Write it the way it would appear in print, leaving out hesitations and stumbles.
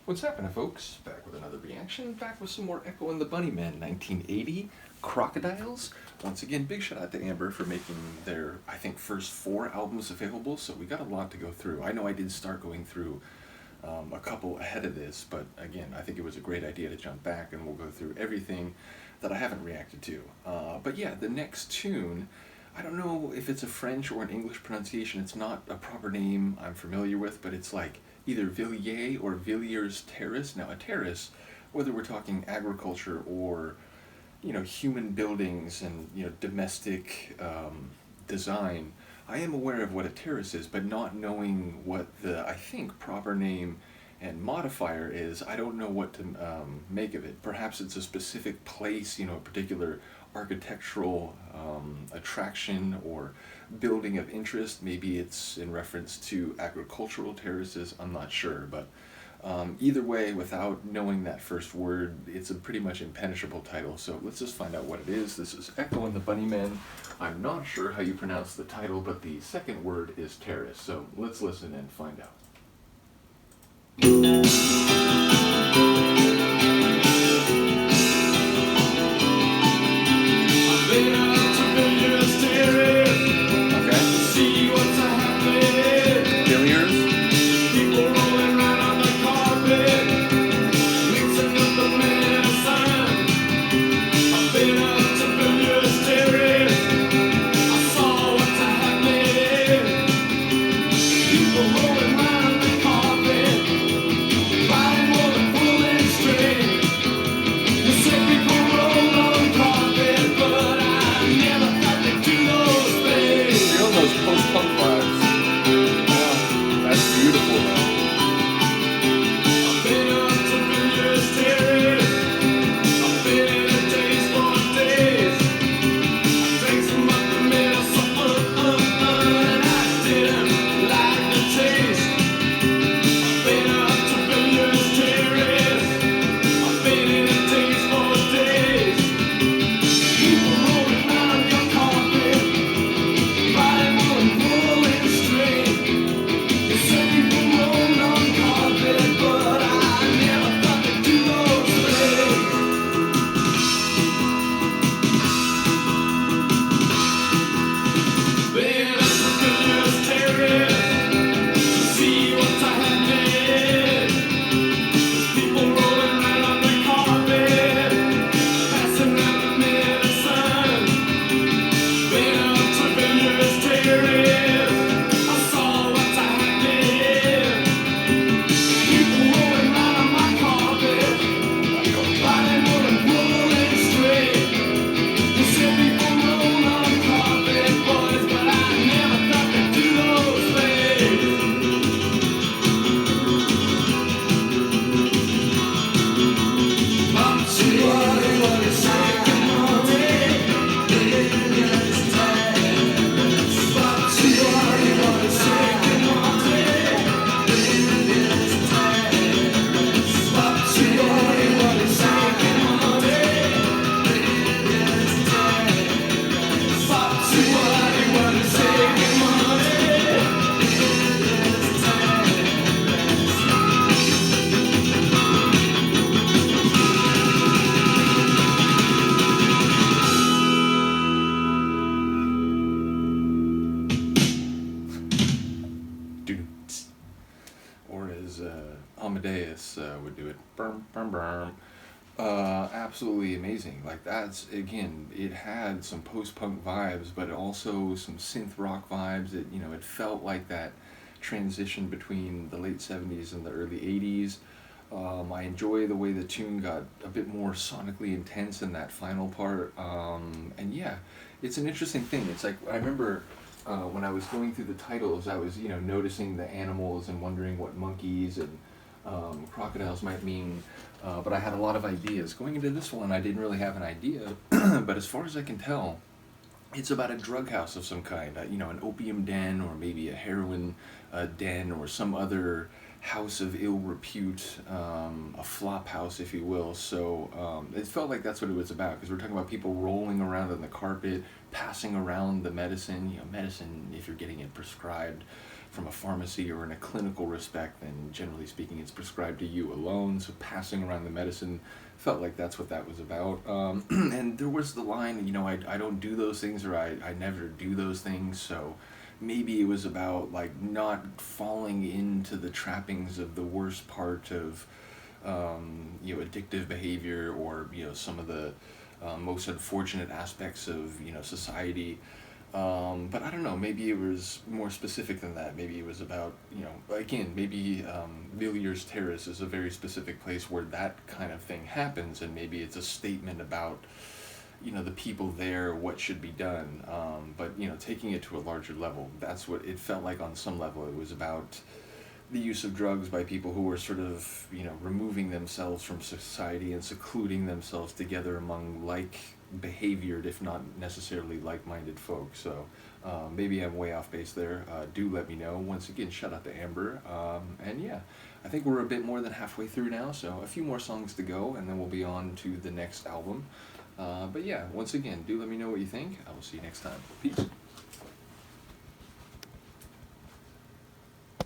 What's happening, folks? Back with another reaction, back with some more Echo and the Bunnymen, 1980, Crocodiles. Once again, big shout out to Amber for making their, I think, first 4 albums available, so we got a lot to go through. I know I did start going through a couple ahead of this, but again, I think it was a great idea to jump back and we'll go through everything that I haven't reacted to. But yeah, the next tune, I don't know if it's a French or an English pronunciation. It's not a proper name I'm familiar with, but it's like either Villiers or Villiers Terrace. Now, a terrace, whether we're talking agriculture or, you know, human buildings and, you know, domestic design, I am aware of what a terrace is, but not knowing what the, I think, proper name and modifier is, I don't know what to make of it. Perhaps it's a specific place, you know, a particular architectural attraction or building of interest. Maybe it's in reference to agricultural terraces, I'm not sure, but either way, without knowing that first word, it's a pretty much impenetrable title, so let's just find out what it is. This is Echo and the Bunnymen. I'm not sure how you pronounce the title, but the second word is terrace, so let's listen and find out. Or as Amadeus would do it. Burm, burm, burm. Absolutely amazing. Like, that's, again, it had some post-punk vibes, but also some synth rock vibes. It, you know, it felt like that transition between the late 70s and the early 80s. I enjoy the way the tune got a bit more sonically intense in that final part. And yeah, it's an interesting thing. It's like, I remember when I was going through the titles, I was, you know, noticing the animals and wondering what monkeys and crocodiles might mean, but I had a lot of ideas. Going into this one, I didn't really have an idea, but as far as I can tell, it's about a drug house of some kind, you know, an opium den or maybe a heroin den or some other house of ill repute, a flop house, if you will. So it felt like that's what it was about, because we're talking about people rolling around on the carpet, passing around the medicine. You know, medicine, if you're getting it prescribed from a pharmacy or in a clinical respect, then generally speaking it's prescribed to you alone, so passing around the medicine felt like that's what that was about. And there was the line, you know, I don't do those things, or I never do those things, so maybe it was about like not falling into the trappings of the worst part of you know, addictive behavior, or you know, some of the most unfortunate aspects of, you know, society. But I don't know, maybe it was more specific than that. Maybe it was about, you know, again, maybe Villiers Terrace is a very specific place where that kind of thing happens, and maybe it's a statement about, you know, the people there, what should be done. But, you know, taking it to a larger level, that's what it felt like on some level. It was about the use of drugs by people who were sort of, you know, removing themselves from society and secluding themselves together among like behaviored, if not necessarily like-minded folks. So maybe I'm way off base there. Do let me know. Once again, shout out to Amber. And yeah, I think we're a bit more than halfway through now, so a few more songs to go, and then we'll be on to the next album. But yeah, once again, do let me know what you think. I will see you next time. Peace.